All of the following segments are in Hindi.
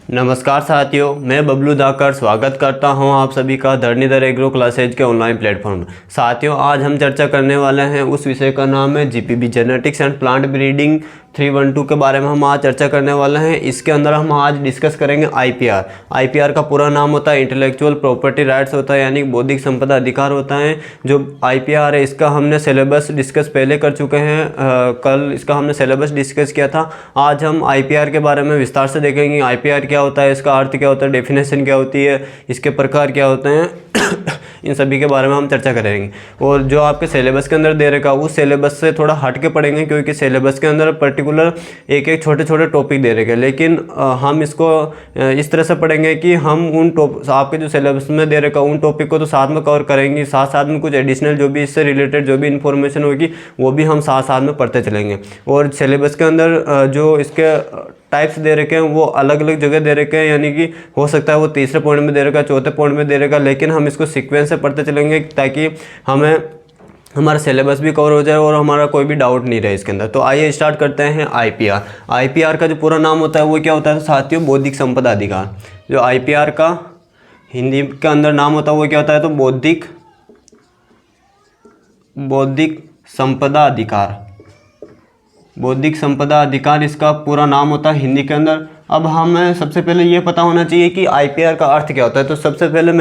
नमस्कार साथियों, मैं बबलू धाकर स्वागत करता हूं आप सभी का धरणीधर एग्रो क्लासेज के ऑनलाइन प्लेटफॉर्म। साथियों, आज हम चर्चा करने वाले हैं उस विषय का नाम है जीपीबी जेनेटिक्स एंड प्लांट ब्रीडिंग 312 के बारे में हम आज चर्चा करने वाले हैं। इसके अंदर हम आज डिस्कस करेंगे आईपीआर। आईपीआर का पूरा नाम होता है इंटेलेक्चुअल प्रॉपर्टी राइट्स होता है, यानी बौद्धिक संपदा अधिकार होता है। जो आईपीआर है इसका हमने सिलेबस डिस्कस पहले कर चुके हैं, कल इसका हमने सिलेबस डिस्कस किया था। आज हम आईपीआर के बारे में विस्तार से देखेंगे। आईपीआर क्या होता है, इसका अर्थ क्या होता है, डेफिनेशन क्या होती है, इसके प्रकार क्या होते हैं इन सभी के बारे में हम चर्चा करेंगे। और जो आपके सिलेबस के अंदर दे रखा उस सिलेबस से थोड़ा हट के पढ़ेंगे, क्योंकि सिलेबस के अंदर पर्टिकुलर एक एक छोटे छोटे टॉपिक दे रखे हैं, लेकिन हम इसको इस तरह से पढ़ेंगे कि हम उन आपके जो सिलेबस में दे रखा उन टॉपिक को तो साथ में कवर करेंगे, साथ साथ में कुछ एडिशनल जो भी इससे रिलेटेड जो भी इन्फॉर्मेशन होगी वो भी हम साथ साथ में पढ़ते चलेंगे। और सिलेबस के अंदर जो इसके टाइप्स दे रखे हैं वो अलग अलग जगह दे रखे हैं, यानी कि हो सकता है वो तीसरे पॉइंट में दे रखा, चौथे पॉइंट में दे रखा, लेकिन हम इसको सीक्वेंस से पढ़ते चलेंगे ताकि हमें हमारा सिलेबस भी कवर हो जाए और हमारा कोई भी डाउट नहीं रहे इसके अंदर। तो आइए स्टार्ट करते हैं आईपीआर। आईपीआर का जो पूरा नाम होता है वो क्या होता है साथियों, बौद्धिक संपदा अधिकार। जो आईपीआर का हिंदी के अंदर नाम होता है वो क्या होता है, तो बौद्धिक संपदा अधिकार। बौद्धिक संपदा अधिकार इसका पूरा नाम होता है हिंदी के अंदर। अब हमें सबसे पहले ये पता होना चाहिए कि आईपीआर का अर्थ क्या होता है। तो सबसे पहले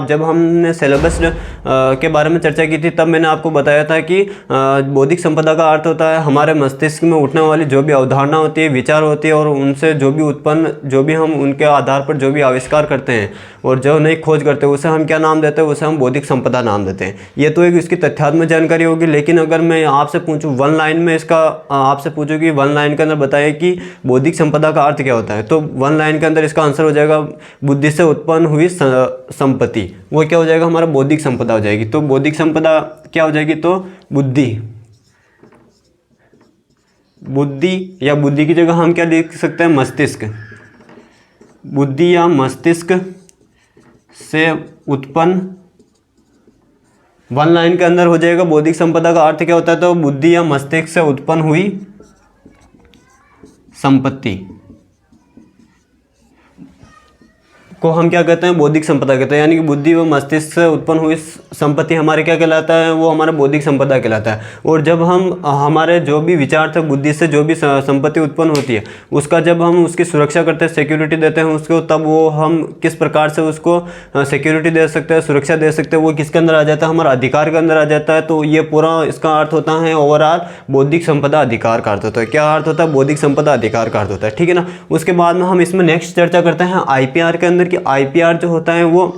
जब हमने सिलेबस के बारे में चर्चा की थी तब मैंने आपको बताया था कि बौद्धिक संपदा का अर्थ होता है हमारे मस्तिष्क में उठने वाली जो भी अवधारणा होती है, विचार होती है, और उनसे जो भी उत्पन्न जो भी हम उनके आधार पर जो भी आविष्कार करते हैं और जो नई खोज करते हैं उसे हम क्या नाम देते हैं, उसे हम बौद्धिक संपदा नाम देते हैं। ये तो एक इसकी तथ्यात्मक जानकारी होगी, लेकिन अगर मैं आपसे पूछूं वन लाइन में इसका आपसे पूछूं कि वन लाइन के अंदर बताइए कि बौद्धिक संपदा का अर्थ क्या होता है, तो वन लाइन के अंदर इसका आंसर हो जाएगा बुद्धि से उत्पन्न हुई संपत्ति। वो क्या हो जाएगा, हमारा बौद्धिक संपदा हो जाएगी। तो बौद्धिक संपदा क्या हो जाएगी, तो बुद्धि या बुद्धि की जगह हम क्या लिख सकते हैं, मस्तिष्क। बुद्धि या मस्तिष्क से उत्पन्न, वन लाइन के अंदर हो जाएगा बौद्धिक संपदा का अर्थ क्या होता है, तो बुद्धि या मस्तिष्क से उत्पन्न हुई संपत्ति को हम क्या कहते हैं, बौद्धिक संपदा कहते हैं। यानी कि बुद्धि व मस्तिष्क से उत्पन्न हुई संपत्ति हमारे क्या कहलाता है, वो हमारा बौद्धिक संपदा कहलाता है। और जब हम हमारे जो भी विचार थे, बुद्धि से जो भी संपत्ति उत्पन्न होती है उसका जब हम उसकी सुरक्षा करते हैं, सिक्योरिटी देते हैं उसको, तब वो हम किस प्रकार से उसको सिक्योरिटी दे सकते हैं, सुरक्षा दे सकते हैं, वो किसके अंदर आ जाता है, हमारा अधिकार के अंदर आ जाता है। तो ये पूरा इसका अर्थ होता है ओवरऑल बौद्धिक संपदा अधिकार का अर्थ होता है। क्या अर्थ होता है, बौद्धिक संपदा अधिकार का अर्थ होता है, ठीक है ना। उसके बाद में हम इसमें नेक्स्ट चर्चा करते हैं आईपीआर के अंदर कि आईपीआर जो होता है वो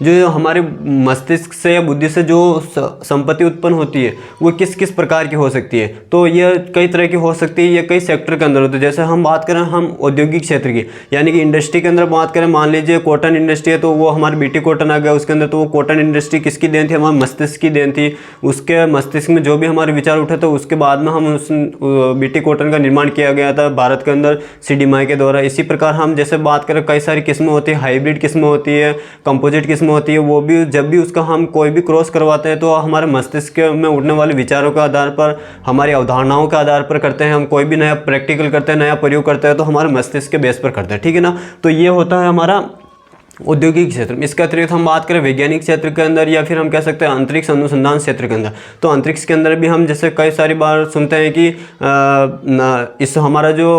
जो हमारे मस्तिष्क से या बुद्धि से जो संपत्ति उत्पन्न होती है वो किस किस प्रकार की हो सकती है। तो ये कई तरह की हो सकती है, ये कई सेक्टर के अंदर होती है। जैसे हम बात करें हम औद्योगिक क्षेत्र की, यानी कि इंडस्ट्री के अंदर बात करें, मान लीजिए कॉटन इंडस्ट्री है तो वो हमारे बीटी कॉटन आ गया उसके अंदर, तो वो कॉटन इंडस्ट्री किसकी देन थी, हमारे मस्तिष्क की देन थी। उसके मस्तिष्क में जो भी हमारे विचार उठे तो उसके बाद में हम उस बीटी कॉटन का निर्माण किया गया था भारत के अंदर सीडीएमआई के द्वारा। इसी प्रकार हम जैसे बात करें कई सारी किस्में होती है, हाइब्रिड किस्में होती है, कंपोजिट किस्में होती है, वो भी जब भी उसका हम कोई भी क्रॉस करवाते हैं तो हमारे मस्तिष्क में उठने वाले विचारों के आधार पर, हमारी अवधारणाओं के आधार पर करते हैं। हम कोई भी नया प्रैक्टिकल करते हैं, नया प्रयोग करते हैं तो हमारे मस्तिष्क के बेस पर करते हैं, ठीक है ना। तो ये होता है हमारा औद्योगिक क्षेत्र में। इसके अतिरिक्त हम बात करें वैज्ञानिक क्षेत्र के अंदर, या फिर हम कह सकते हैं अंतरिक्ष अनुसंधान क्षेत्र के अंदर, तो अंतरिक्ष के अंदर भी हम जैसे कई सारी बार सुनते हैं कि इस हमारा जो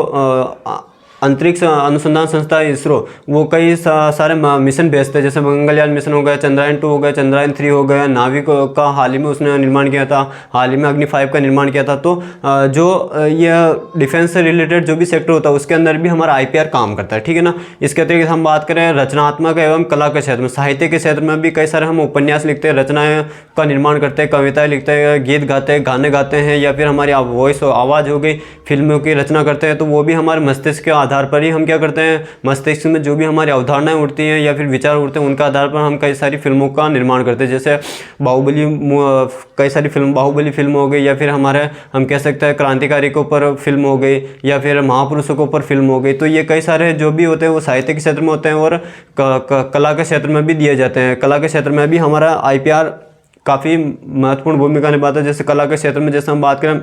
अंतरिक्ष अनुसंधान संस्था इसरो वो कई सारे मिशन भेजते हैं। जैसे मंगलयान मिशन हो गया, चंद्रयान 2 हो गया, चंद्रयान 3 हो गया, नाविक का हाल ही में उसने निर्माण किया था, हाल ही में अग्नि 5 का निर्माण किया था। तो जो ये डिफेंस से रिलेटेड जो भी सेक्टर होता है उसके अंदर भी हमारा आईपीआर काम करता है, ठीक है ना। इसके अतिरिक्त हम बात करें रचनात्मक एवं कला के क्षेत्र में, साहित्य के क्षेत्र में भी कई सारे हम उपन्यास लिखते हैं, रचनाएं का निर्माण करते हैं, कविताएं लिखते हैं, गीत गाते हैं, गाने गाते हैं, या फिर हमारी वॉइस आवाज़ हो गई, फिल्मों की रचना करते हैं। तो वो भी हमारे मस्तिष्क के आधार पर ही हम क्या करते हैं, मस्तिष्क में जो भी हमारी अवधारणाएं उठती हैं या फिर विचार उठते हैं उनके आधार पर हम कई सारी फिल्मों का निर्माण करते हैं। जैसे कई सारी बाहुबली फिल्म हो गई, या फिर हमारे हम कह सकते हैं क्रांतिकारी के ऊपर फिल्म हो गई, या फिर महापुरुषों के ऊपर फिल्म हो गई। तो ये कई सारे जो भी होते हैं वो साहित्य के क्षेत्र में होते हैं और कला के क्षेत्र में भी दिए जाते हैं। कला के क्षेत्र में भी हमारा आईपीआर काफ़ी महत्वपूर्ण भूमिका निभाता है। जैसे कला के क्षेत्र में जैसे हम बात करें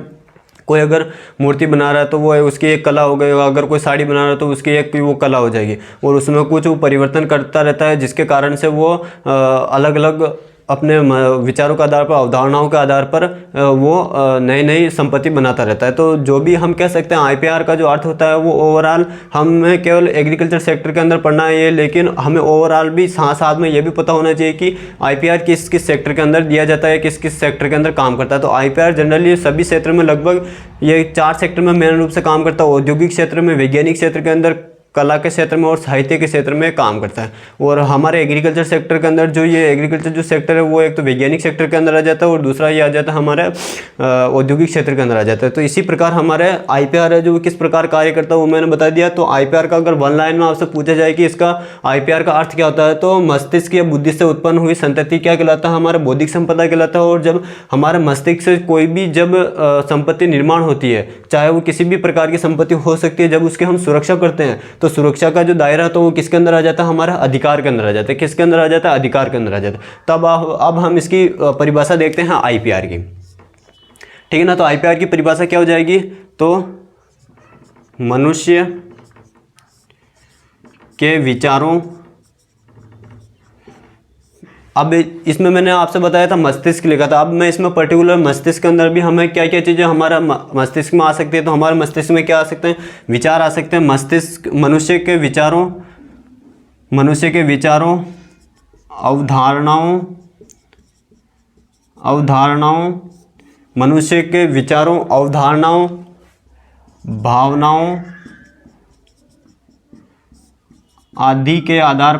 कोई अगर मूर्ति बना रहा है तो वो उसकी एक कला हो गई, अगर कोई साड़ी बना रहा है तो उसकी एक वो कला हो जाएगी, और उसमें कुछ वो परिवर्तन करता रहता है, जिसके कारण से वो अलग अलग अपने विचारों के आधार पर, अवधारणाओं के आधार पर वो नई नई संपत्ति बनाता रहता है। तो जो भी हम कह सकते हैं आईपीआर का जो अर्थ होता है वो ओवरऑल हमें केवल एग्रीकल्चर सेक्टर के अंदर पढ़ना है ये, लेकिन हमें ओवरऑल भी साथ साथ में ये भी पता होना चाहिए कि आईपीआर किस किस सेक्टर के अंदर दिया जाता है, किस किस सेक्टर के अंदर काम करता है। तो आईपीआर जनरली सभी क्षेत्र में लगभग ये 4 सेक्टर में मेन रूप से काम करता है। औद्योगिक क्षेत्र में, वैज्ञानिक क्षेत्र के अंदर, कला के क्षेत्र में और साहित्य के क्षेत्र में काम करता है। और हमारे एग्रीकल्चर सेक्टर के अंदर जो ये एग्रीकल्चर जो सेक्टर है वो एक तो वैज्ञानिक सेक्टर के अंदर आ जाता है और दूसरा ये आ जाता है हमारे औद्योगिक क्षेत्र के अंदर आ जाता है। तो इसी प्रकार हमारे आईपीआर है जो किस प्रकार कार्य करता है वो मैंने बता दिया। तो आईपीआर का अगर वन लाइन में आपसे पूछा जाए कि इसका आईपीआर का अर्थ क्या होता है, तो मस्तिष्क या बुद्धि से उत्पन्न हुई संतति क्या कहलाता है, हमारा बौद्धिक संपदा कहलाता है। और जब हमारे मस्तिष्क से कोई भी जब संपत्ति निर्माण होती है, चाहे वो किसी भी प्रकार की संपत्ति हो सकती है, जब उसकी हम सुरक्षा करते हैं तो सुरक्षा का जो दायरा तो वो किसके अंदर आ जाता है, हमारा अधिकार के अंदर आ जाता है। किसके अंदर आ जाता है, अधिकार के अंदर आ जाता है। तब अब हम इसकी परिभाषा देखते हैं आईपीआर की, ठीक है ना। तो आईपीआर की परिभाषा क्या हो जाएगी, तो मनुष्य के विचारों, अब इसमें मैंने आपसे बताया था मस्तिष्क लिखा था, अब मैं इसमें पर्टिकुलर मस्तिष्क के अंदर भी हमें क्या क्या चीज़ें हमारा मस्तिष्क में आ सकती है। तो हमारे मस्तिष्क में क्या आ सकते हैं, विचार आ सकते हैं। मस्तिष्क मनुष्य के विचारों अवधारणाओं मनुष्य के विचारों, अवधारणाओं, भावनाओं आदि के आधार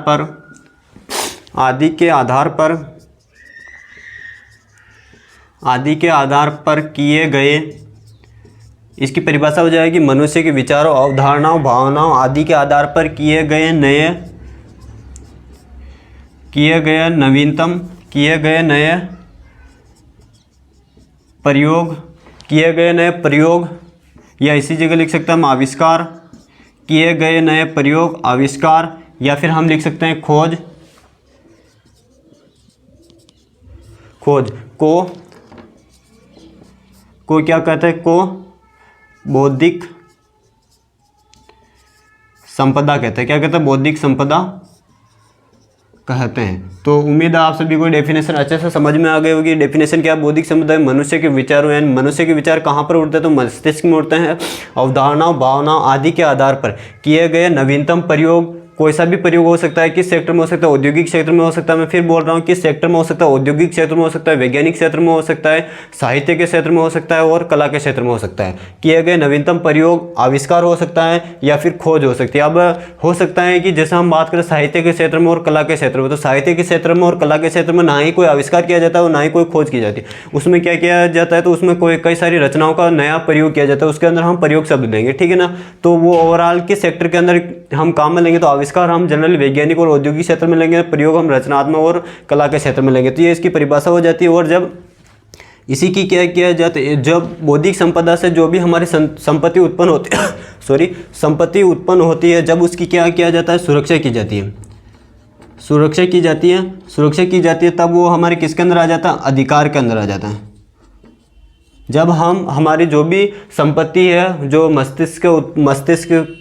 पर किए गए, इसकी परिभाषा हो जाएगी मनुष्य के विचारों, अवधारणाओं, भावनाओं आदि के आधार पर किए गए नए प्रयोग, या इसी जगह लिख सकते हैं हम आविष्कार, किए गए नए प्रयोग, आविष्कार, या फिर हम लिख सकते हैं खोज को क्या कहते हैं, को बौद्धिक संपदा कहते हैं। क्या कहते हैं, बौद्धिक संपदा कहते हैं। तो उम्मीद है आप सभी को डेफिनेशन अच्छे से समझ में आ गई होगी। डेफिनेशन क्या है, बौद्धिक संपदा मनुष्य के विचारों, यानी मनुष्य के विचार कहाँ पर उठते हैं, तो मस्तिष्क में उठते हैं। अवधारणाओं, भावनाओं आदि के आधार पर किए गए नवीनतम प्रयोग, कोई सा भी प्रयोग हो सकता है, किस सेक्टर में हो सकता है, औद्योगिक क्षेत्र में हो सकता है, मैं फिर बोल रहा हूँ किस सेक्टर में हो सकता है, औद्योगिक क्षेत्र में हो सकता है, वैज्ञानिक क्षेत्र में हो सकता है, साहित्य के क्षेत्र में हो सकता है और कला के क्षेत्र में हो सकता है। किए गए नवीनतम प्रयोग, आविष्कार हो सकता है या फिर खोज हो सकती है। अब हो सकता है कि जैसे हम बात करें साहित्य के क्षेत्र में और कला के क्षेत्र में, तो साहित्य के क्षेत्र में और कला के क्षेत्र में ना ही कोई आविष्कार किया जाता है और ना ही कोई खोज की जाती है। उसमें क्या किया जाता है, तो उसमें कई सारी रचनाओं का नया प्रयोग किया जाता है, उसके अंदर हम प्रयोग शब्द देंगे, ठीक है ना। तो वो ओवरऑल किस सेक्टर के अंदर हम काम में लेंगे, तो आविष्कार हम जनरली वैज्ञानिक और औद्योगिक क्षेत्र में लेंगे, प्रयोग हम रचनात्मक और कला के क्षेत्र में लेंगे। तो ये इसकी परिभाषा हो जाती है। और जब इसी की क्या किया जाता है, जब बौद्धिक संपदा से जो भी हमारी संपत्ति उत्पन्न होती है संपत्ति उत्पन्न होती है, जब उसकी क्या किया जाता है, सुरक्षा की जाती है, सुरक्षा की जाती है, तब वो हमारे किसके अंदर आ जाता है, अधिकार के अंदर आ जाता है। जब हम हमारी जो भी संपत्ति है, जो मस्तिष्क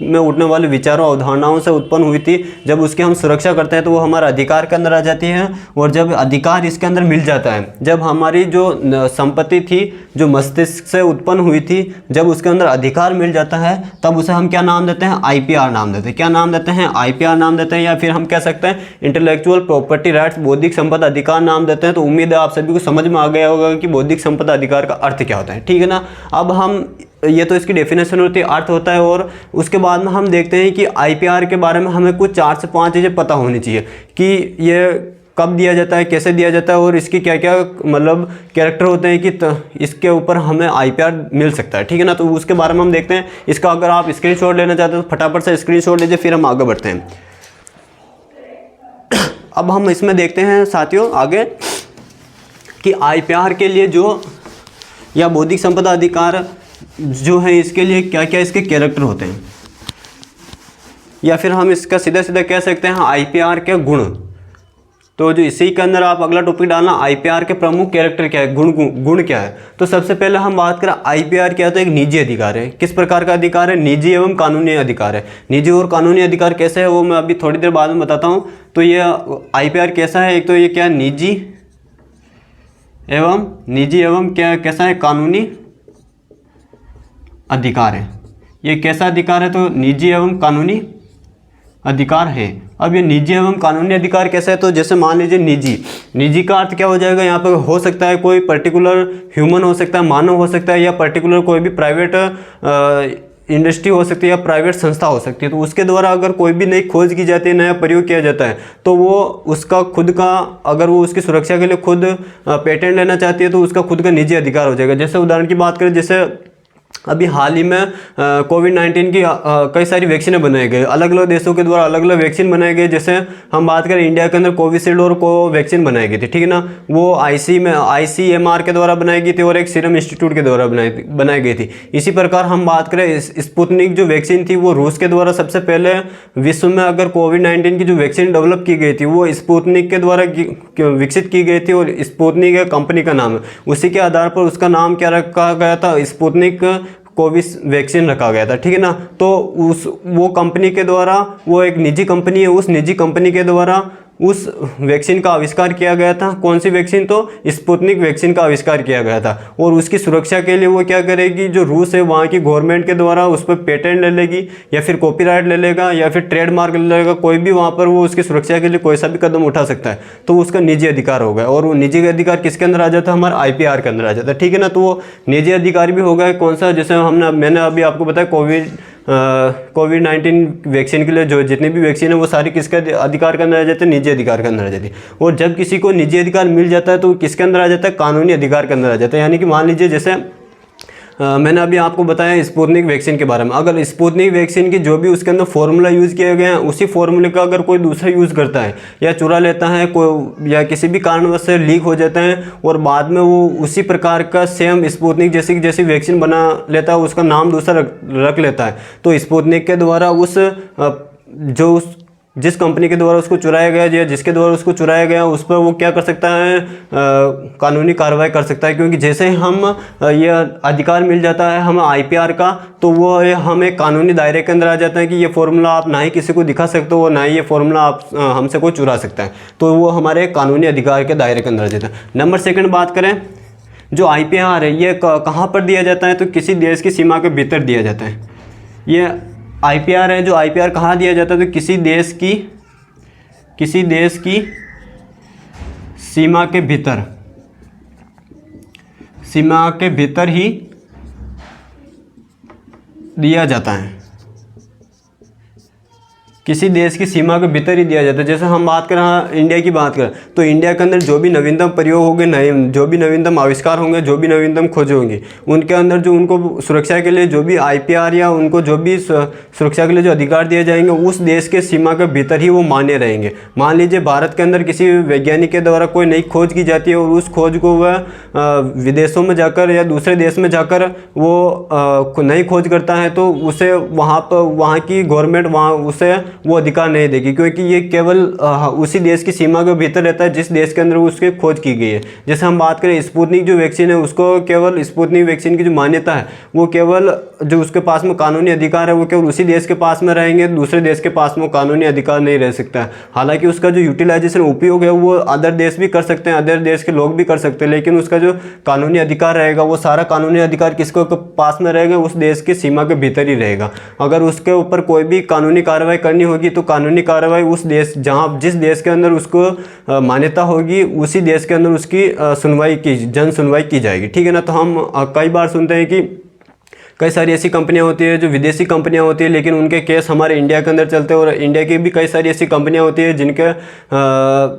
में उठने वाले विचारों, अवधारणाओं से उत्पन्न हुई थी, जब उसकी हम सुरक्षा करते हैं तो वो हमारा अधिकार के अंदर आ जाती है। और जब अधिकार इसके अंदर मिल जाता है, जब हमारी जो संपत्ति थी जो मस्तिष्क से उत्पन्न हुई थी, जब उसके अंदर अधिकार मिल जाता है, तब उसे हम क्या नाम देते हैं, आईपीआर नाम देते हैं। क्या नाम देते हैं, आईपीआर नाम देते हैं, या फिर हम कह सकते हैं इंटेलेक्चुअल प्रॉपर्टी राइट्स, बौद्धिक संपदा अधिकार नाम देते हैं। तो उम्मीद है आप सभी को समझ में आ गया होगा कि बौद्धिक संपदा अधिकार का अर्थ क्या होता है, ठीक है ना। अब हम ये तो इसकी डेफिनेशन होती है, अर्थ होता है, और उसके बाद में हम देखते हैं कि आईपीआर के बारे में हमें कुछ 4 से 5 चीज़ें पता होनी चाहिए कि ये कब दिया जाता है, कैसे दिया जाता है और इसकी क्या क्या मतलब कैरेक्टर होते हैं कि इसके ऊपर हमें आईपीआर मिल सकता है, ठीक है ना। तो उसके बारे में हम देखते हैं। इसका अगर आप स्क्रीनशॉट लेना चाहते हैं तो फटाफट से स्क्रीनशॉट लीजिए, फिर हम आगे बढ़ते हैं। अब हम इसमें देखते हैं साथियों आगे कि आईपीआर के लिए जो या बौद्धिक संपदा अधिकार जो है, इसके लिए क्या क्या इसके कैरेक्टर होते हैं, या फिर हम इसका सीधा सीधा कह सकते हैं आईपीआर के गुण। तो जो इसी के अंदर आप अगला टॉपिक डालना आईपीआर के प्रमुख कैरेक्टर क्या है, गुण क्या है। तो सबसे पहले हम बात करें आईपीआर क्या है, तो एक निजी अधिकार है। किस प्रकार का अधिकार है, निजी एवं कानूनी अधिकार है। निजी और कानूनी अधिकार कैसे है वो मैं अभी थोड़ी देर बाद में बताता हूँ। तो ये आईपीआर कैसा है, एक तो ये क्या है, निजी एवं क्या कैसा है, कानूनी अधिकार है। ये कैसा अधिकार है, तो निजी एवं कानूनी अधिकार है। अब ये निजी एवं कानूनी अधिकार कैसा है, तो जैसे मान लीजिए निजी का अर्थ क्या हो जाएगा, यहाँ पर हो सकता है कोई पर्टिकुलर ह्यूमन हो सकता है, मानव हो सकता है, या पर्टिकुलर कोई भी प्राइवेट इंडस्ट्री हो सकती है या प्राइवेट संस्था हो सकती है। तो उसके द्वारा अगर कोई भी नई खोज की जाती है, नया प्रयोग किया जाता है, तो वो उसका खुद का, अगर वो उसकी सुरक्षा के लिए खुद पेटेंट लेना चाहती है तो उसका खुद का निजी अधिकार हो जाएगा। जैसे उदाहरण की बात करें, जैसे अभी हाल ही में कोविड-19 की कई सारी वैक्सीनें बनाई गई, अलग अलग देशों के द्वारा अलग अलग वैक्सीन बनाए गए। जैसे हम बात करें इंडिया के अंदर कोविशील्ड और कोवैक्सीन बनाई गई थी, ठीक है ना। वो ICMR के द्वारा बनाई गई थी और एक सीरम इंस्टीट्यूट के द्वारा बनाई गई थी। इसी प्रकार हम बात करें स्पुतनिक जो वैक्सीन थी वो रूस के द्वारा सबसे पहले विश्व में अगर कोविड-19 की जो वैक्सीन डेवलप की गई थी वो स्पुतनिक के द्वारा विकसित की गई थी और स्पुतनिक एक कंपनी का नाम है। उसी के आधार पर उसका नाम क्या रखा गया था, स्पुतनिक कोविड वैक्सीन रखा गया था, ठीक है ना। तो वो कंपनी के द्वारा, वो एक निजी कंपनी है, उस निजी कंपनी के द्वारा उस वैक्सीन का आविष्कार किया गया था। कौन सी वैक्सीन, तो स्पुतनिक वैक्सीन का आविष्कार किया गया था। और उसकी सुरक्षा के लिए वो क्या करेगी, जो रूस है वहाँ की गवर्नमेंट के द्वारा उस पर पेटेंट ले लेगी या फिर कॉपीराइट ले लेगा या फिर ट्रेडमार्क ले लेगा, कोई भी वहाँ पर वो उसकी सुरक्षा के लिए कोई सा भी कदम उठा सकता है। तो उसका निजी अधिकार होगा। और वो निजी अधिकार किसके अंदर आ जाता है, हमारा IPR के अंदर आ जाता है, ठीक है ना। तो वो निजी अधिकार भी होगा कौन सा, जैसे मैंने अभी आपको बताया कोविड-19 वैक्सीन के लिए जो जितनी भी वैक्सीन है वो सारी किसके अधिकार के अंदर आ जाते हैं, निजी अधिकार के अंदर आ जाती है। और जब किसी को निजी अधिकार मिल जाता है तो किसके अंदर आ जाता है, कानूनी अधिकार के अंदर आ जाता है। यानी कि मान लीजिए जैसे मैंने अभी आपको बताया स्पुतनिक वैक्सीन के बारे में, अगर स्पुतनिक वैक्सीन की जो भी उसके अंदर फॉर्मूला यूज़ किए गए हैं उसी फॉर्मूले का अगर कोई दूसरा यूज़ करता है या चुरा लेता है कोई, या किसी भी कारणवश से लीक हो जाता है और बाद में वो उसी प्रकार का सेम स्पुतनिक जैसी वैक्सीन बना लेता है, उसका नाम दूसरा रख लेता है, तो स्पुतनिक के द्वारा जिस कंपनी के द्वारा उसको चुराया गया या जिसके द्वारा उसको चुराया गया उस पर वो क्या कर सकता है, कानूनी कार्रवाई कर सकता है। क्योंकि जैसे हम ये अधिकार मिल जाता है हमें IPR का, तो वो हमें कानूनी दायरे के अंदर आ जाता है कि ये फॉर्मूला आप ना ही किसी को दिखा सकते हो, ना ही ये फॉर्मूला आप हमसे कोई चुरा सकता है। तो वो हमारे कानूनी अधिकार के दायरे के अंदर आ जाता है। नंबर 2 बात करें, जो IPR है ये कहाँ पर दिया जाता है, तो किसी देश की सीमा के भीतर दिया जाता है। ये IPR है, जो IPR कहाँ दिया जाता है, तो किसी देश की सीमा के भीतर ही दिया जाता है। किसी देश की सीमा के भीतर ही दिया जाता है। जैसे हम बात करें इंडिया की बात करें, तो इंडिया के अंदर जो भी नवीनतम प्रयोग होंगे, जो भी नवीनतम आविष्कार होंगे, जो भी नवीनतम खोज होंगी, उनके अंदर जो उनको सुरक्षा के लिए जो भी IPR या उनको जो भी सुरक्षा के लिए जो अधिकार दिए जाएंगे उस देश के सीमा के भीतर ही वो मान्य रहेंगे। मान लीजिए भारत के अंदर किसी वैज्ञानिक के द्वारा कोई नई खोज की जाती है और उस खोज को वह विदेशों में जाकर या दूसरे देश में जाकर वो नई खोज करता है, तो उसे वहाँ की गवर्नमेंट उसे वो अधिकार नहीं देगी, क्योंकि ये केवल उसी देश की सीमा के भीतर रहता है जिस देश के अंदर उसकी खोज की गई है। जैसे हम बात करें स्पुतनिक जो वैक्सीन है, उसको केवल स्पुतनिक वैक्सीन की जो मान्यता है वो केवल जो उसके पास में कानूनी अधिकार है वो केवल उसी देश के पास में रहेंगे, दूसरे देश के पास में कानूनी अधिकार नहीं रह सकता है। हालांकि उसका जो यूटिलाइजेशन उपयोग है वो अदर देश भी कर सकते हैं, अदर देश के लोग भी कर सकते हैं, लेकिन उसका जो कानूनी अधिकार रहेगा वो सारा कानूनी अधिकार किसके पास में रहेगा, उस देश की सीमा के भीतर ही रहेगा। अगर उसके ऊपर कोई भी कानूनी कार्रवाई करनी होगी तो कानूनी कार्रवाई उस देश जिस देश के अंदर उसको मान्यता होगी उसी देश के अंदर उसकी जन सुनवाई की जाएगी, ठीक है ना। तो हम कई बार सुनते हैं कि कई सारी ऐसी कंपनियां होती है जो विदेशी कंपनियां होती है, लेकिन उनके केस हमारे इंडिया के अंदर चलते हैं। और इंडिया की भी कई सारी ऐसी कंपनियां होती है जिनके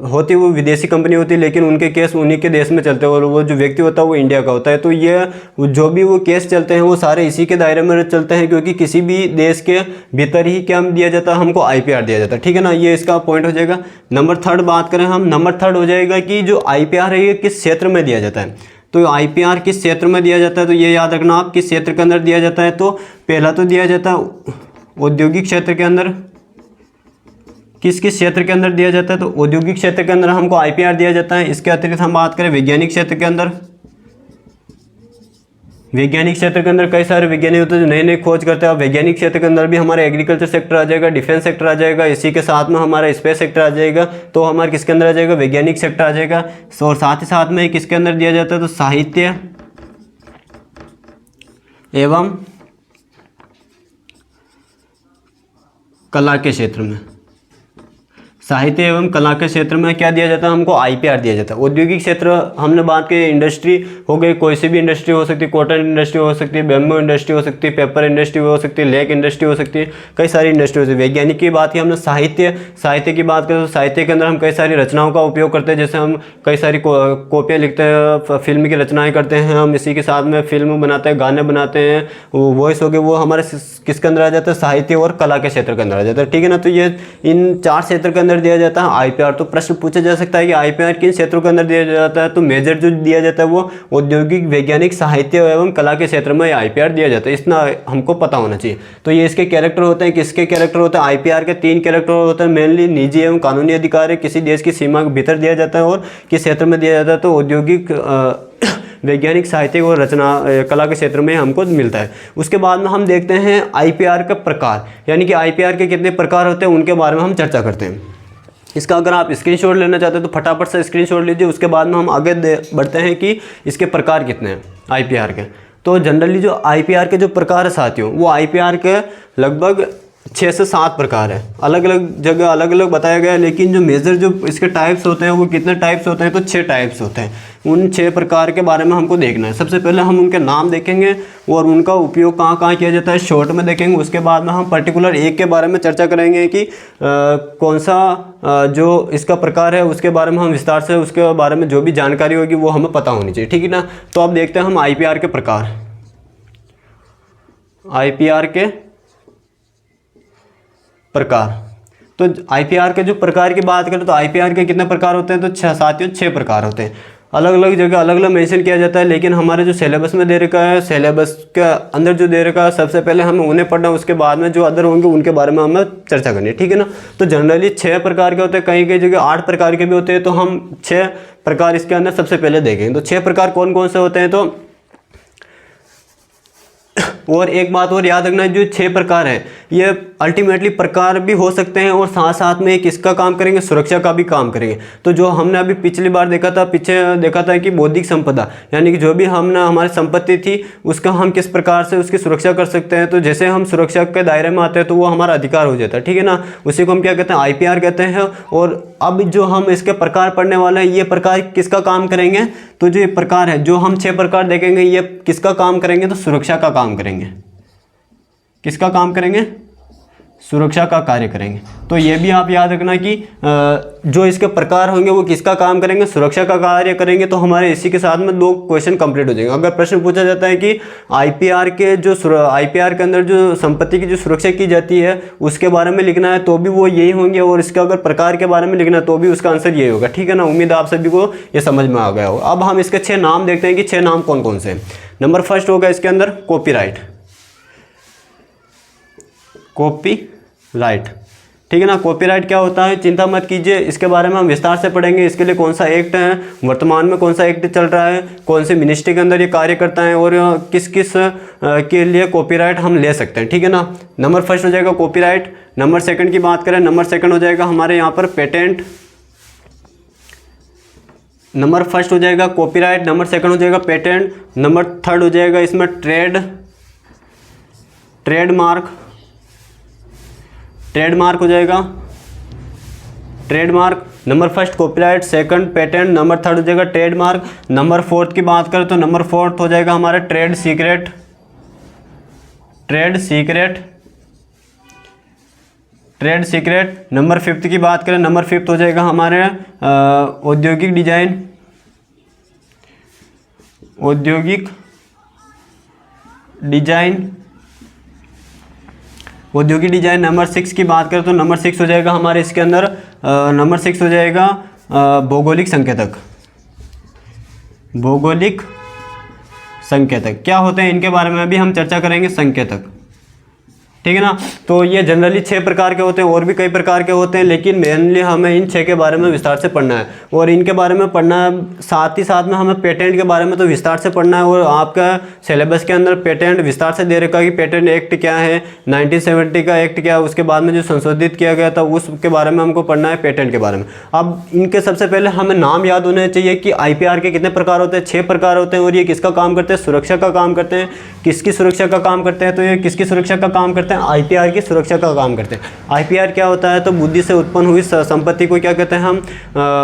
होती है वो विदेशी कंपनी होती है, लेकिन उनके केस उन्हीं के देश में चलते हैं और वो जो व्यक्ति होता है वो इंडिया का होता है। तो ये जो भी वो केस चलते हैं वो सारे इसी के दायरे में चलते हैं, क्योंकि किसी भी देश के भीतर ही क्या दिया जाता है, हमको IPR दिया जाता है, ठीक है ना। ये इसका पॉइंट हो जाएगा। नंबर 3 बात करें हम, नंबर 3 हो जाएगा कि जो IPR है ये किस क्षेत्र में दिया जाता है। तो IPR किस क्षेत्र में दिया जाता है, तो ये याद रखना आप, किस क्षेत्र के अंदर दिया जाता है। तो पहला तो दिया जाता है औद्योगिक क्षेत्र के अंदर, किस किस क्षेत्र के अंदर दिया जाता है, तो औद्योगिक क्षेत्र के अंदर हमको आईपीआर दिया जाता है। इसके अतिरिक्त हम बात करें वैज्ञानिक क्षेत्र के अंदर, वैज्ञानिक क्षेत्र के अंदर कई सारे वैज्ञानिक होते हैं जो नई नई खोज करते हैं। वैज्ञानिक क्षेत्र के अंदर भी हमारा एग्रीकल्चर सेक्टर आ जाएगा, डिफेंस सेक्टर आ जाएगा, इसी के साथ में हमारा स्पेस सेक्टर आ जाएगा। तो हमारे किसके अंदर आ जाएगा, वैज्ञानिक सेक्टर आ जाएगा। और साथ ही साथ में किसके अंदर दिया जाता है, तो साहित्य एवं कला के क्षेत्र में, साहित्य एवं कला के क्षेत्र में क्या दिया जाता है, हमको आईपीआर दिया जाता है। औद्योगिक क्षेत्र हमने बात की, इंडस्ट्री हो गई, कोई सी भी इंडस्ट्री हो सकती है, कॉटन इंडस्ट्री हो सकती है, बैम्बू इंडस्ट्री हो सकती है, पेपर इंडस्ट्री हो सकती है, लेक इंडस्ट्री हो सकती है, कई सारी इंडस्ट्री हो सकती है। वैज्ञानिक की बात की हमने, साहित्य की बात करें तो साहित्य के अंदर हम कई सारी रचनाओं का उपयोग करते हैं। जैसे हम कई सारी कॉपियाँ लिखते हैं, फिल्म की रचनाएँ करते हैं, हम इसी के साथ में फिल्म बनाते हैं, गाने बनाते हैं, वॉइस हो गए, वो हमारे किसके अंदर आ जाता है, साहित्य और कला के क्षेत्र के अंदर आ जाता है। ठीक है ना। तो ये इन 4 क्षेत्र के अंदर दिया जाता है आईपीआर। तो प्रश्न पूछा जा सकता है कि आईपीआर किन क्षेत्रों के अंदर दिया जाता है, तो मेजर जो दिया जाता है वो औद्योगिक, वैज्ञानिक, साहित्य एवं कला के क्षेत्र में आईपीआर दिया जाता है। इतना हमको पता होना चाहिए। तो ये इसके कैरेक्टर होते हैं, किसके कैरेक्टर होते हैं, आईपीआर के 3 कैरेक्टर होते हैं मेनली। निजी एवं कानूनी अधिकार है, किसी देश की सीमा के भीतर दिया जाता है और किस क्षेत्र में दिया जाता है, तो औद्योगिक, वैज्ञानिक, साहित्यिक और रचना कला के क्षेत्र में हमको मिलता है। उसके बाद में हम देखते हैं आईपीआर का प्रकार, यानी कि आईपीआर के कितने प्रकार होते हैं उनके बारे में हम चर्चा करते हैं। इसका अगर आप स्क्रीनशॉट लेना चाहते हैं तो फटाफट से स्क्रीनशॉट लीजिए। उसके बाद में हम आगे बढ़ते हैं कि इसके प्रकार कितने हैं आईपीआर के। तो जनरली जो आईपीआर के जो प्रकार है साथियों, वो आईपीआर के लगभग 6 से 7 प्रकार है। अलग अलग जगह अलग अलग बताया गया है, लेकिन जो मेजर जो इसके टाइप्स होते हैं वो कितने टाइप्स होते हैं, तो 6 टाइप्स होते हैं। उन 6 प्रकार के बारे में हमको देखना है। सबसे पहले हम उनके नाम देखेंगे और उनका उपयोग कहाँ कहाँ किया जाता है शॉर्ट में देखेंगे। उसके बाद में हम पर्टिकुलर एक के बारे में चर्चा करेंगे कि कौन सा जो इसका प्रकार है उसके बारे में हम विस्तार से, उसके बारे में जो भी जानकारी होगी वो हमें पता होनी चाहिए। ठीक है ना। तो अब देखते हैं हम आईपीआर के प्रकार। आईपीआर के प्रकार, तो आईपीआर के जो प्रकार की बात करें तो आईपीआर के कितने प्रकार होते हैं, तो 6 प्रकार होते हैं। अलग अलग जगह अलग अलग मेंशन किया जाता है, लेकिन हमारे जो सिलेबस में दे रखा है, सिलेबस के अंदर जो दे रखा है, सबसे पहले हमें उन्हें पढ़ना, उसके बाद में जो अदर होंगे उनके बारे में हमें चर्चा करनी है। ठीक है ना। तो जनरली 6 प्रकार के होते हैं, कहीं कहीं जगह 8 प्रकार के भी होते हैं। तो हम 6 प्रकार इसके अंदर सबसे पहले देखेंगे। तो 6 प्रकार कौन कौन से होते हैं, तो और एक बात और याद रखना, जो 6 प्रकार है ये अल्टीमेटली प्रकार भी हो सकते हैं और साथ साथ में किसका काम करेंगे, सुरक्षा का भी काम करेंगे। तो जो हमने अभी पिछली बार पीछे देखा था कि बौद्धिक संपदा, यानी कि जो भी हमने हमारी संपत्ति थी उसका हम किस प्रकार से उसकी सुरक्षा कर सकते हैं। तो जैसे हम सुरक्षा के दायरे में आते हैं तो वो हमारा अधिकार हो जाता है। ठीक है ना। उसी को हम क्या कहते हैं, आईपीआर कहते हैं। और अब जो हम इसके प्रकार पढ़ने वाले हैं, ये प्रकार किसका काम करेंगे, तो जो ये प्रकार है, जो हम 6 प्रकार देखेंगे, ये किसका काम करेंगे, तो सुरक्षा का काम करेंगे। किसका काम करेंगे, सुरक्षा का कार्य करेंगे। तो ये भी आप याद रखना कि जो इसके प्रकार होंगे वो किसका काम करेंगे, सुरक्षा का कार्य करेंगे। तो हमारे इसी के साथ में 2 क्वेश्चन कंप्लीट हो जाएंगे। अगर प्रश्न पूछा जाता है कि आईपीआर के अंदर जो संपत्ति की जो सुरक्षा की जाती है उसके बारे में लिखना है तो भी वो यही होंगे, और इसका अगर प्रकार के बारे में लिखना है तो भी उसका आंसर यही होगा। ठीक है ना। उम्मीद आप सभी को ये समझ में आ गया हो। अब हम इसके 6 नाम देखते हैं कि 6 नाम कौन कौन से हैं। नंबर फर्स्ट होगा इसके अंदर कॉपीराइट। कॉपीराइट, ठीक है ना। कॉपीराइट क्या होता है, चिंता मत कीजिए, इसके बारे में हम विस्तार से पढ़ेंगे। इसके लिए कौन सा एक्ट है, वर्तमान में कौन सा एक्ट चल रहा है, कौन से मिनिस्ट्री के अंदर ये कार्य करता है और किस किस के लिए कॉपीराइट हम ले सकते हैं। ठीक है ना। नंबर फर्स्ट हो जाएगा कॉपीराइट। नंबर सेकंड की बात करें, नंबर सेकंड हो जाएगा हमारे यहाँ पर पेटेंट। नंबर फर्स्ट हो जाएगा कॉपीराइट, नंबर सेकंड हो जाएगा पेटेंट, नंबर थर्ड हो जाएगा इसमें ट्रेडमार्क हो जाएगा, trademark. Number first copyright, second patent, number third हो जाएगा ट्रेडमार्क। नंबर फोर्थ की बात करें तो नंबर फोर्थ हो जाएगा हमारा ट्रेड सीक्रेट। नंबर फिफ्थ की बात करें, नंबर फिफ्थ हो जाएगा हमारे औद्योगिक डिजाइन। नंबर 6 की बात करें तो नंबर 6 हो जाएगा हमारे इसके अंदर नंबर 6 हो जाएगा भौगोलिक संकेतक। क्या होते हैं इनके बारे में भी हम चर्चा करेंगे। संकेतक ठीक है ना। तो ये जनरली 6 प्रकार के होते हैं, और भी कई प्रकार के होते हैं, लेकिन मेनली हमें इन 6 के बारे में विस्तार से पढ़ना है। और इनके बारे में पढ़ना है, साथ ही साथ में हमें पेटेंट के बारे में तो विस्तार से पढ़ना है। और आपका सिलेबस के अंदर पेटेंट विस्तार से दे रखा है कि पेटेंट एक्ट क्या है, 1970 का एक्ट क्या है, उसके बाद में जो संशोधित किया गया था उसके बारे में हमको पढ़ना है, पेटेंट के बारे में। अब इनके सबसे पहले हमें नाम याद होने चाहिए कि IPR के कितने प्रकार होते हैं। 6 प्रकार होते हैं। और ये किसका काम करते हैं? सुरक्षा का काम करते हैं। किसकी सुरक्षा का काम करते हैं? तो ये किसकी सुरक्षा का काम करते हैं? IPR की सुरक्षा का काम करते हैं। IPR क्या होता है? तो बुद्धि से उत्पन्न हुई संपत्ति को क्या कहते हैं हम?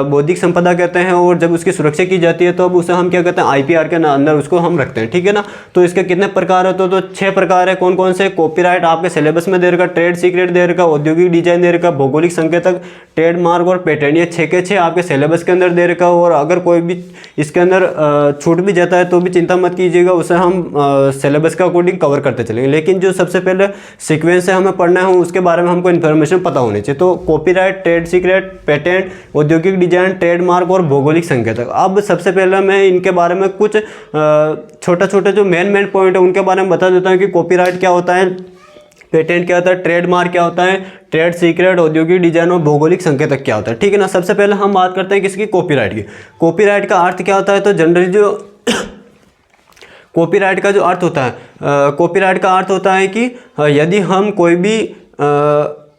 बौद्धिक संपदा कहते हैं। और जब उसकी सुरक्षा की जाती है तो अब उसे हम क्या कहते हैं? IPR के अंदर उसको हम रखते हैं। ठीक है ना। तो इसके कितने प्रकार होते हैं? तो 6 प्रकार है। कौन कौन से? कॉपीराइट आपके सिलेबस में दे रखा, ट्रेड सीक्रेट दे रखा, औद्योगिक डिजाइन दे रखा, भौगोलिक संकेतक, ट्रेडमार्क और पेटेंट। ये 6 के 6 आपके सिलेबस के अंदर दे रखा। और अगर कोई भी इसके अंदर छूट भी जाता है तो भी चिंता मत कीजिएगा, उसे हम सिलेबस के अकॉर्डिंग कवर करते चलेंगे। लेकिन जो सबसे पहले सीक्वेंस से हमें पढ़ना है उसके बारे में हमको इन्फॉर्मेशन पता होनी चाहिए। तो कॉपीराइट, ट्रेड सीक्रेट, पेटेंट, औद्योगिक डिजाइन, ट्रेडमार्क और भौगोलिक संकेतक। अब सबसे पहले मैं इनके बारे में कुछ छोटे छोटे जो मेन पॉइंट है उनके बारे में बता देता हूँ कि कॉपीराइट क्या होता है, पेटेंट क्या होता है, ट्रेडमार्क क्या होता है, ट्रेड सीक्रेट, औद्योगिक डिजाइन और भौगोलिक संकेतक क्या होता है। ठीक है ना। सबसे पहले हम बात करते हैं किसकी? कॉपीराइट की। कॉपीराइट का अर्थ क्या होता है? तो जनरली जो कॉपीराइट का जो अर्थ होता है, कॉपीराइट का अर्थ होता है कि यदि हम कोई भी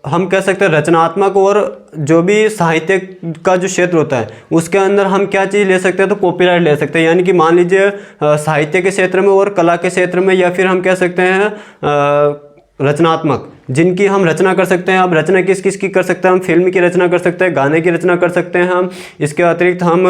हम कह सकते हैं रचनात्मक और जो भी साहित्य का जो क्षेत्र होता है उसके अंदर हम क्या चीज़ ले सकते हैं? तो कॉपीराइट ले सकते हैं। यानी कि मान लीजिए साहित्य के क्षेत्र में और कला के क्षेत्र में, या फिर हम कह सकते हैं रचनात्मक, जिनकी हम रचना कर सकते हैं। अब रचना किस किस की कर सकते हैं? हम फिल्म की रचना कर सकते हैं, गाने की रचना कर सकते हैं हम, इसके अतिरिक्त हम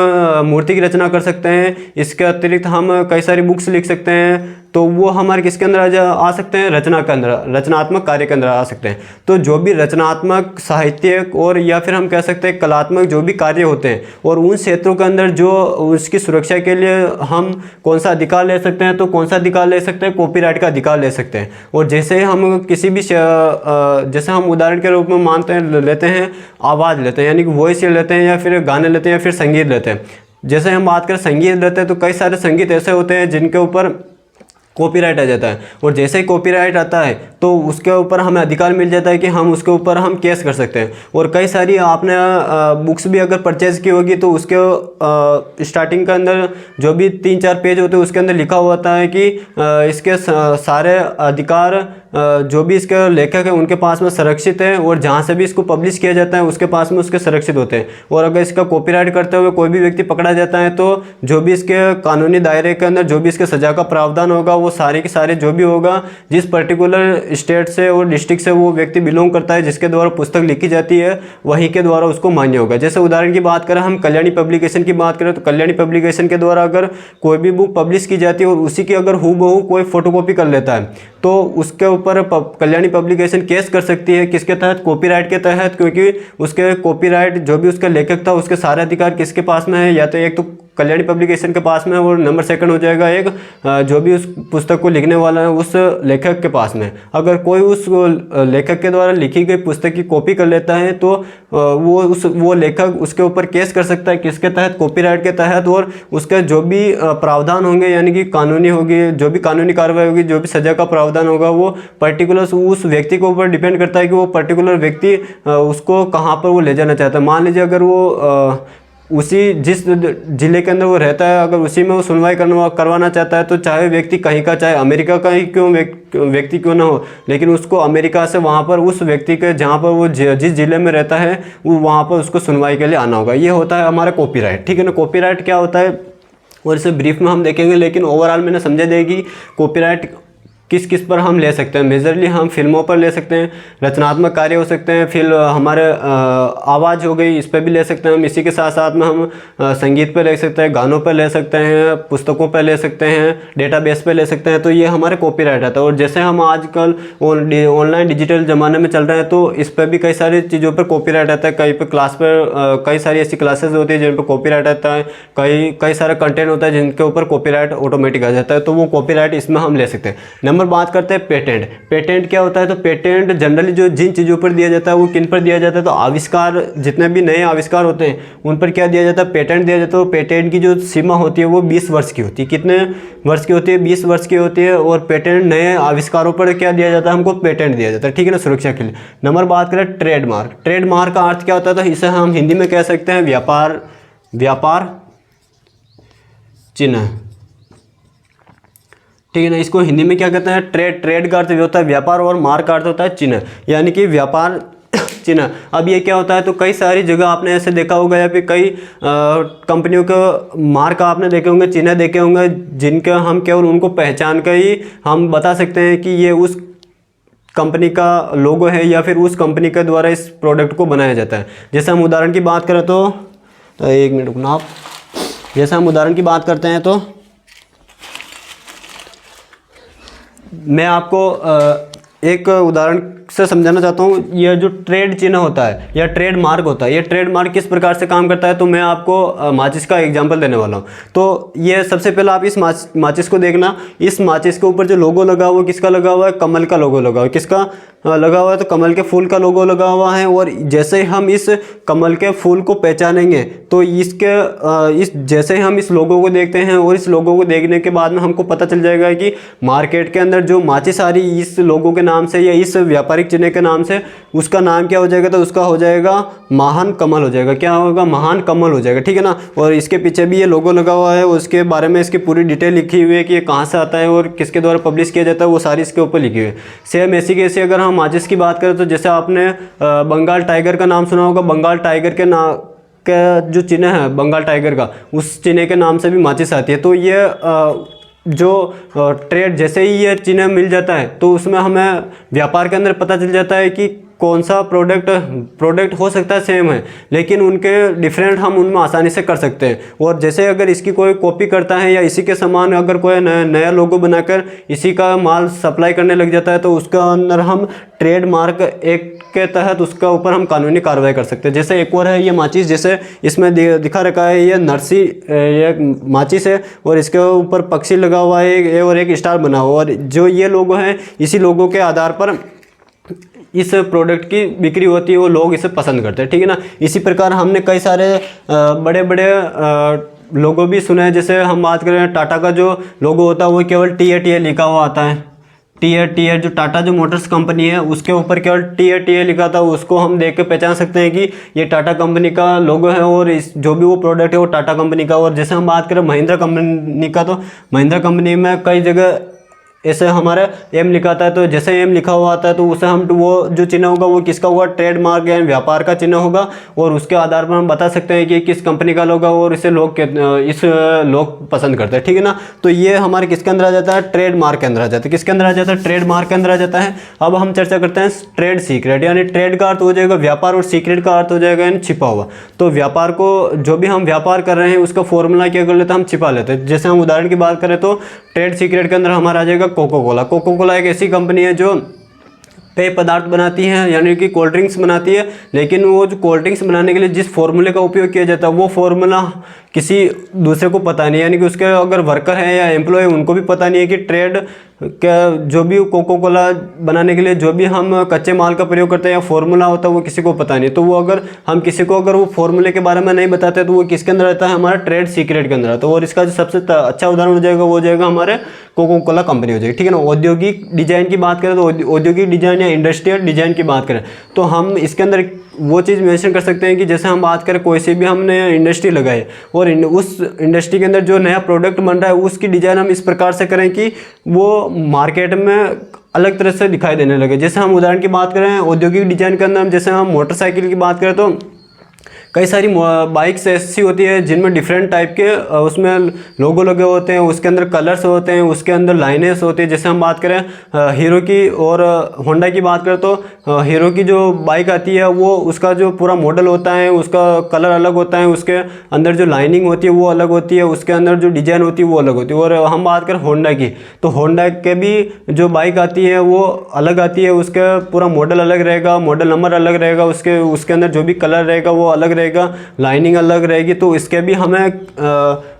मूर्ति की रचना कर सकते हैं, इसके अतिरिक्त हम कई सारी बुक्स लिख सकते हैं। तो वो हमारे किसके अंदर आ सकते हैं? रचना के अंदर, रचनात्मक कार्य के अंदर आ सकते हैं। तो जो भी रचनात्मक, साहित्यिक और या फिर हम कह सकते हैं कलात्मक जो भी कार्य होते हैं, और उन क्षेत्रों के अंदर जो उसकी सुरक्षा के लिए हम कौन सा अधिकार ले सकते हैं? तो कौन सा अधिकार ले सकते हैं? कॉपीराइट का अधिकार ले सकते हैं। और जैसे हम किसी भी जैसे हम उदाहरण के रूप में मानते हैं, लेते हैं आवाज़ लेते हैं, यानी कि वॉइस लेते हैं, या फिर गाने लेते हैं, या फिर संगीत लेते हैं। जैसे हम बात करें संगीत लेते हैं तो कई सारे संगीत ऐसे होते हैं जिनके ऊपर कॉपीराइट आ जाता है। और जैसे ही कॉपीराइट आता है तो उसके ऊपर हमें अधिकार मिल जाता है कि हम उसके ऊपर हम केस कर सकते हैं। और कई सारी आपने बुक्स भी अगर परचेज़ की होगी तो उसके स्टार्टिंग के अंदर जो भी 3-4 पेज होते हैं उसके अंदर लिखा हुआ होता है कि इसके सारे अधिकार जो भी इसके लेखक है उनके पास में संरक्षित है, और जहाँ से भी इसको पब्लिश किया जाता है उसके पास में उसके संरक्षित होते हैं। और अगर इसका कॉपीराइट करते हुए कोई भी व्यक्ति पकड़ा जाता है तो जो भी इसके कानूनी दायरे के अंदर जो भी इसके सज़ा का प्रावधान होगा वो सारे के सारे जो भी होगा, जिस पर्टिकुलर स्टेट से और डिस्ट्रिक्ट से वो व्यक्ति बिलोंग करता है, जिसके द्वारा पुस्तक लिखी जाती है, वहीं के द्वारा उसको मान्य होगा। जैसे उदाहरण की बात करें, हम कल्याणी पब्लिकेशन की बात करें तो कल्याणी पब्लिकेशन के द्वारा अगर कोई भी बुक पब्लिश की जाती है और उसी की अगर हूबहू कोई फोटोकॉपी कर लेता है तो उसके ऊपर कल्याणी पब्लिकेशन केस कर सकती है। किसके तहत? कॉपीराइट के तहत, क्योंकि उसके कॉपीराइट जो भी उसका लेखक था उसके सारे अधिकार किसके पास में है? या तो एक तो कल्याणी पब्लिकेशन के पास में, और नंबर 2 हो जाएगा एक जो भी उस पुस्तक को लिखने वाला है उस लेखक के पास में। अगर कोई उस लेखक के द्वारा लिखी गई पुस्तक की कॉपी कर लेता है तो वो लेखक उसके ऊपर केस कर सकता है। किसके तहत? कॉपीराइट के तहत। और उसके जो भी प्रावधान होंगे, यानी कि कानूनी होगी, जो भी कानूनी कार्रवाई होगी, जो भी सजा का प्रावधान होगा, वो पर्टिकुलर उस व्यक्ति के ऊपर डिपेंड करता है कि वो पर्टिकुलर व्यक्ति उसको कहाँ पर वो ले जाना चाहता है। मान लीजिए अगर वो उसी जिस ज़िले के अंदर वो रहता है, अगर उसी में वो सुनवाई करवाना चाहता है तो चाहे व्यक्ति कहीं का, चाहे अमेरिका का ही क्यों व्यक्ति क्यों ना हो, लेकिन उसको अमेरिका से वहाँ पर उस व्यक्ति के जहाँ पर वो जिस ज़िले में रहता है वो वहाँ पर उसको सुनवाई के लिए आना होगा। ये होता है हमारा कॉपीराइट। ठीक है ना। कॉपीराइट क्या होता है और इसे ब्रीफ में हम देखेंगे, लेकिन ओवरऑल मैंने समझा देगी कॉपीराइट किस किस पर हम ले सकते हैं। मेजरली हम फिल्मों पर ले सकते हैं, रचनात्मक कार्य हो सकते हैं, फिर हमारे आवाज़ हो गई, इस पर भी ले सकते हैं हम। इसी के साथ साथ में हम संगीत पर ले सकते हैं, गानों पर ले सकते हैं, पुस्तकों पर ले सकते हैं, डेटाबेस पर ले सकते हैं। तो ये हमारे कॉपीराइट आता है। और जैसे हम आजकल ऑनलाइन डिजिटल ज़माने में चल रहे हैं तो इस पर भी कई सारी चीज़ों पर कॉपीराइट आता है। कहीं पर क्लास पर कई सारी ऐसी क्लासेस होती है जिन पर कॉपीराइट आता है, कई सारा कंटेंट होता है जिनके ऊपर कॉपीराइट ऑटोमेटिक आ जाता है, तो वो कॉपीराइट इसमें हम ले सकते हैं। नंबर बात करते हैं पेटेंट। पेटेंट क्या होता है? तो पेटेंट जनरली जो जिन चीज़ों पर दिया जाता है वो किन पर दिया जाता है? तो आविष्कार, जितने भी नए आविष्कार होते हैं उन पर क्या दिया जाता है? पेटेंट दिया जाता है। और पेटेंट की जो सीमा होती है वो 20 वर्ष की होती है। कितने वर्ष की होती है? 20 वर्ष की होती है। और पेटेंट, नए आविष्कारों पर क्या दिया जाता है? हमको पेटेंट दिया जाता है, ठीक है ना, सुरक्षा के लिए। नंबर बात करें ट्रेडमार्क। ट्रेडमार्क का अर्थ क्या होता है? तो इसे हम हिंदी में कह सकते हैं व्यापार चिन्ह, ठीक है ना। इसको हिंदी में क्या कहते हैं? ट्रेड का अर्थ होता है व्यापार और मार्क का अर्थ होता है चिन्ह, यानी कि व्यापार चिन्ह। अब ये क्या होता है? तो कई सारी जगह आपने ऐसे देखा होगा या फिर कई कंपनियों का मार्क आपने देखे होंगे, चिन्ह देखे होंगे, जिनका हम केवल उनको पहचान कर ही हम बता सकते हैं कि ये उस कंपनी का लोगो है या फिर उस कंपनी के द्वारा इस प्रोडक्ट को बनाया जाता है। जैसे हम उदाहरण की बात करें तो एक मिनट रुकना आप। जैसे हम उदाहरण की बात करते हैं तो मैं आपको एक उदाहरण से समझाना चाहता हूँ। यह जो ट्रेड चिन्ह होता है या ट्रेड मार्क होता है, यह ट्रेड मार्क किस प्रकार से काम करता है? तो मैं आपको माचिस का एग्जांपल देने वाला हूँ। तो ये सबसे पहले आप इस माचिस को देखना। इस माचिस के ऊपर जो लोगो लगा हुआ है, किसका लगा हुआ है? कमल का लोगो लगा हुआ है। किसका लगा हुआ है? तो कमल के फूल का लोगो लगा हुआ है। और जैसे हम इस कमल के फूल को पहचानेंगे तो जैसे हम इस लोगो को देखते हैं और इस लोगो को देखने के बाद में हमको पता चल जाएगा कि मार्केट के अंदर जो माचिस आ रही इस लोगो के नाम से या इस व्यापारिक चिन्ह के नाम से, उसका नाम क्या हो जाएगा? तो उसका हो जाएगा महान कमल हो जाएगा। क्या होगा? महान कमल हो जाएगा, ठीक है ना। और इसके पीछे भी ये लोगो लगा हुआ है, उसके बारे में इसकी पूरी डिटेल लिखी हुई है कि ये कहाँ से आता है और किसके द्वारा पब्लिश किया जाता है, वो सारी इसके ऊपर लिखी हुई है। सेम ऐसी कैसे अगर हम माचिस की बात करें तो जैसे आपने बंगाल टाइगर का नाम सुना होगा। बंगाल टाइगर के नाम का जो चिन्ह है बंगाल टाइगर का, उस चिन्ह के नाम से भी माचिस आती है। तो ये जो ट्रेड, जैसे ही ये चिन्ह मिल जाता है तो उसमें हमें व्यापार के अंदर पता चल जाता है कि कौन सा प्रोडक्ट हो सकता है सेम है, लेकिन उनके डिफरेंट हम उनमें आसानी से कर सकते हैं। और जैसे अगर इसकी कोई कॉपी करता है या इसी के समान अगर कोई नया लोगो बनाकर इसी का माल सप्लाई करने लग जाता है तो उसका अंदर हम ट्रेडमार्क एक्ट के तहत उसका ऊपर हम कानूनी कार्रवाई कर सकते हैं। जैसे एक और है ये माचिस, जैसे इसमें दिखा रखा है ये नरसी, ये माचिस है और इसके ऊपर पक्षी लगा हुआ है और एक स्टार बना हुआ। और जो ये लोगो है, इसी लोगों के आधार पर इस प्रोडक्ट की बिक्री होती है, वो लोग इसे पसंद करते हैं, ठीक है ना। इसी प्रकार हमने कई सारे बड़े बड़े लोगो भी सुने हैं। जैसे हम बात करें टाटा का जो लोगो होता है वो केवल टी लिखा हुआ आता है। टी जो टाटा जो मोटर्स कंपनी है उसके ऊपर केवल टी लिखा था, उसको हम देख के पहचान सकते हैं कि ये टाटा कंपनी का लोगो है और इस जो भी वो प्रोडक्ट है वो टाटा कंपनी का। और जैसे हम बात करें महिंद्रा कंपनी का, तो महिंद्रा कंपनी में कई जगह ऐसे हमारा एम लिखा आता है। तो जैसे एम लिखा हुआ आता है तो उसे हम वो जो चिन्ह होगा वो किसका होगा? ट्रेडमार्क यानी व्यापार का चिन्ह होगा। और उसके आधार पर हम बता सकते हैं कि किस कंपनी का लोगो और इसे लोग पसंद करते हैं, ठीक है ना। तो ये हमारे किसके अंदर आ जाता है? ट्रेडमार्क के अंदर आ जाता है। किसके अंदर आ जाता है? ट्रेडमार्क के अंदर आ जाता है। अब हम चर्चा करते हैं ट्रेड सीक्रेट, यानी ट्रेड का अर्थ हो जाएगा व्यापार और सीक्रेट का अर्थ हो जाएगा यानी छिपा हुआ। तो व्यापार को, जो भी हम व्यापार कर रहे हैं उसका फॉर्मूला क्या कर लेते हैं? हम छिपा लेते हैं। जैसे हम उदाहरण की बात करें तो ट्रेड सीक्रेट के अंदर हमारा आ जाएगा कोको कोला एक ऐसी कंपनी है जो पेय पदार्थ बनाती है, यानी कि कोल्ड ड्रिंक्स बनाती है। लेकिन वो जो कोल्ड ड्रिंक्स बनाने के लिए जिस फॉर्मूले का उपयोग किया जाता है वो फॉर्मूला किसी दूसरे को पता नहीं, यानी कि उसके अगर वर्कर हैं या एम्प्लॉय उनको भी पता नहीं है कि ट्रेड का जो भी कोको कोला बनाने के लिए जो भी हम कच्चे माल का प्रयोग करते हैं या फॉर्मूला होता है वो किसी को पता नहीं। तो वो अगर हम किसी को अगर वो फॉर्मूले के बारे में नहीं बताते तो वो किसके अंदर रहता है? हमारा ट्रेड सीक्रेट के अंदर आता है। और इसका जो सबसे अच्छा उदाहरण हो जाएगा वो हो जाएगा हमारे कोको कोला कंपनी हो जाएगी, ठीक है ना। औद्योगिक डिजाइन की बात करें तो औद्योगिक डिजाइन या इंडस्ट्रियल डिजाइन की बात करें तो हम इसके अंदर वो चीज़ मेंशन कर सकते हैं कि जैसे हम बात करें कोई सी भी हमने इंडस्ट्री लगाई और उस इंडस्ट्री के अंदर जो नया प्रोडक्ट बन रहा है उसकी डिज़ाइन हम इस प्रकार से करें कि वो मार्केट में अलग तरह से दिखाई देने लगे। जैसे हम उदाहरण की बात करें औद्योगिक डिजाइन के अंदर, जैसे हम मोटरसाइकिल की बात करें तो कई सारी बाइक्स ऐसी होती है जिनमें डिफरेंट टाइप के उसमें लोगो लगे होते हैं, उसके अंदर कलर्स होते हैं, उसके अंदर लाइनें होती है। जैसे हम बात करें हीरो की और होंडा की बात करें तो हीरो की जो बाइक आती है वो उसका जो पूरा मॉडल होता है उसका कलर अलग होता है, उसके अंदर जो लाइनिंग होती है वो अलग होती है, उसके अंदर जो डिज़ाइन होती है वो अलग होती है। और हम बात करें होंडा की तो होंडा के भी जो बाइक आती है वो अलग आती है, उसका पूरा मॉडल अलग रहेगा, मॉडल नंबर अलग रहेगा, उसके अंदर जो भी कलर रहेगा वो अलग रहेगा, लाइनिंग अलग रहेगी। तो इसके भी हमें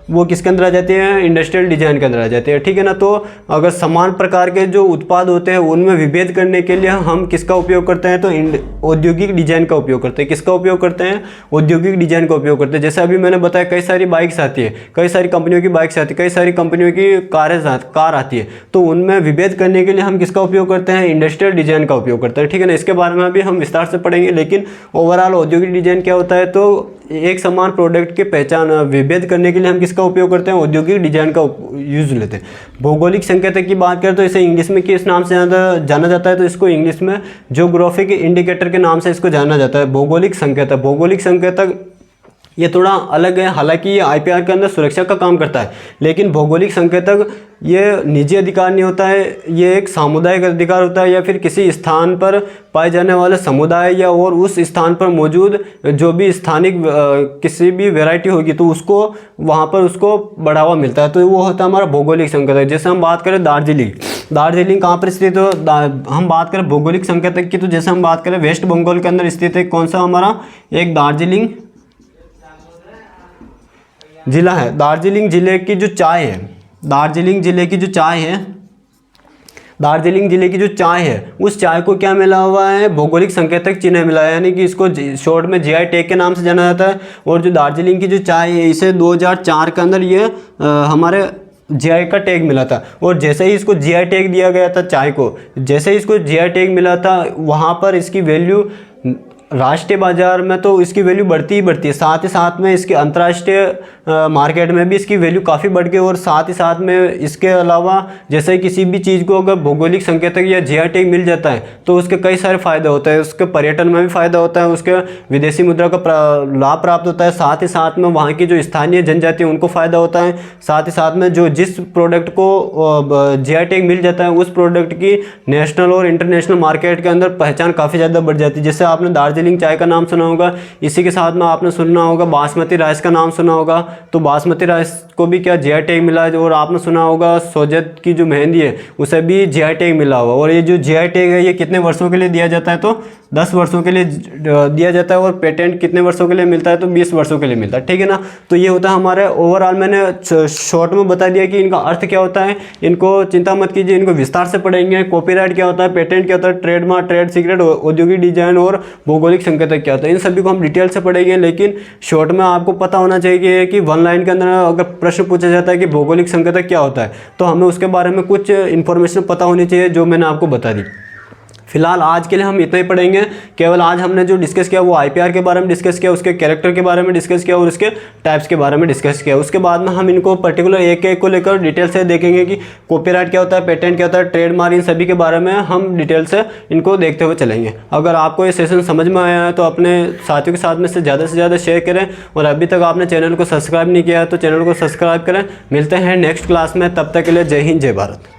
वो किसके अंदर आ जाती है, इंडस्ट्रियल डिजाइन के अंदर आ जाती है, ठीक है ना। तो अगर समान प्रकार के जो उत्पाद होते हैं उनमें विभेद करने के लिए हम किसका उपयोग करते हैं, तो औद्योगिक डिजाइन का उपयोग करते हैं। किसका उपयोग करते हैं, औद्योगिक डिजाइन का उपयोग करते हैं। जैसे अभी मैंने बताया कई सारी बाइक्स आती है, कई सारी कंपनियों की बाइक्स आती है, कई सारी कंपनियों की कार आती है, तो उनमें विभेद करने के लिए हम किसका उपयोग करते हैं, इंडस्ट्रियल डिजाइन का उपयोग करते हैं, ठीक है ना। इसके बारे में भी हम विस्तार से पढ़ेंगे, लेकिन ओवरऑल औद्योगिक डिजाइन क्या होता है, तो एक समान प्रोडक्ट की पहचान विभेद करने के लिए हम किसका उपयोग करते हैं, औद्योगिक डिजाइन का यूज लेते हैं। भौगोलिक संकेतक की बात करें तो इसे इंग्लिश में किस नाम से जाना जाता है, तो इसको इंग्लिश में ज्योग्राफिक इंडिकेटर के नाम से इसको जाना जाता है, भौगोलिक संकेतक। भौगोलिक संकेतक ये थोड़ा अलग है, हालांकि ये आईपीआर के अंदर सुरक्षा का काम करता है, लेकिन भौगोलिक संकेतक ये निजी अधिकार नहीं होता है, ये एक सामुदायिक अधिकार होता है, या फिर किसी स्थान पर पाए जाने वाले समुदाय या और उस स्थान पर मौजूद जो भी स्थानिक किसी भी वैरायटी होगी तो उसको वहाँ पर उसको बढ़ावा मिलता है, तो वो होता है हमारा भौगोलिक संकेतक। जैसे हम बात करें दार्जिलिंग कहाँ पर स्थित हो, हम बात करें भौगोलिक संकेतक की, तो जैसे हम बात करें वेस्ट बंगाल के अंदर स्थित है कौन सा हमारा, एक दार्जिलिंग जिला है। दार्जिलिंग जिले की जो चाय है, दार्जिलिंग जिले की जो चाय है उस चाय को क्या मिला हुआ है, भौगोलिक संकेतक चिन्ह मिला है, यानी कि इसको शॉर्ट में जीआई टैग के नाम से जाना जाता है। और जो दार्जिलिंग की जो चाय है इसे 2004 के अंदर ये हमारे जीआई का टैग मिला था। और जैसे ही इसको जीआई टैग दिया गया था चाय को, जैसे ही इसको जीआई टैग मिला था वहाँ पर इसकी वैल्यू राष्ट्रीय बाजार में तो इसकी वैल्यू बढ़ती ही बढ़ती है, साथ ही साथ में इसके अंतर्राष्ट्रीय मार्केट में भी इसकी वैल्यू काफ़ी बढ़ गई। और साथ ही साथ में इसके अलावा जैसे किसी भी चीज़ को अगर भौगोलिक संकेतक या जीआई टैग मिल जाता है तो उसके कई सारे फ़ायदे होते हैं, उसके पर्यटन में भी फ़ायदा होता है, उसके विदेशी मुद्रा का लाभ प्राप्त होता है, साथ ही साथ में वहाँ की जो स्थानीय जनजाति है उनको फ़ायदा होता है, साथ ही साथ में जो जिस प्रोडक्ट को जीआई टैग मिल जाता है उस प्रोडक्ट की नेशनल और इंटरनेशनल मार्केट के अंदर पहचान काफ़ी ज़्यादा बढ़ जाती है। जैसे आपने दार्जिलिंग चाय का नाम सुना होगा, इसी के साथ में आपने सुना होगा बासमती राइस का नाम सुना होगा, तो बासमती राइस को भी क्या जीआई टैग मिला है। और आपने सुना होगा सोजत की जो मेहंदी है उसे भी जीआई टैग मिला हुआ। और ये जो जीआई टैग है ये कितने वर्षों के लिए दिया जाता है, तो 10 वर्षों के लिए दिया जाता है। और पेटेंट कितने वर्षों के लिए मिलता है, तो 20 वर्षों के लिए मिलता है, ठीक है ना। तो ये होता है हमारे ओवरऑल, मैंने शॉर्ट में बता दिया कि इनका अर्थ क्या होता है, इनको चिंता मत कीजिए, इनको विस्तार से पढ़ेंगे। कॉपीराइट क्या होता है, पेटेंट क्या होता है, ट्रेडमार्क, ट्रेड सीक्रेट, औद्योगिक डिजाइन और भौगोलिक संकेतक क्या होता है, इन सभी को हम डिटेल से पढ़ेंगे। लेकिन शॉर्ट में आपको पता होना चाहिए कि 1 लाइन के अंदर अगर प्रश्न पूछा जाता है कि भौगोलिक संकेतक क्या होता है तो हमें उसके बारे में कुछ इन्फॉर्मेशन पता होनी चाहिए जो मैंने आपको बता दी। फिलहाल आज के लिए हम इतना ही पढ़ेंगे। केवल आज हमने जो डिस्कस किया वो आईपीआर के बारे में डिस्कस किया, उसके कैरेक्टर के बारे में डिस्कस किया और उसके टाइप्स के बारे में डिस्कस किया। उसके बाद में हम इनको पर्टिकुलर एक एक को लेकर डिटेल से देखेंगे कि कॉपीराइट क्या होता है, पेटेंट क्या होता है, ट्रेडमार्क, इन सभी के बारे में हम डिटेल से इनको देखते हुए चलेंगे। अगर आपको ये सेशन समझ में आया है तो अपने साथियों के साथ में से ज़्यादा शेयर करें। और अभी तक आपने चैनल को सब्सक्राइब नहीं किया है तो चैनल को सब्सक्राइब करें। मिलते हैं नेक्स्ट क्लास में, तब तक के लिए जय हिंद, जय भारत।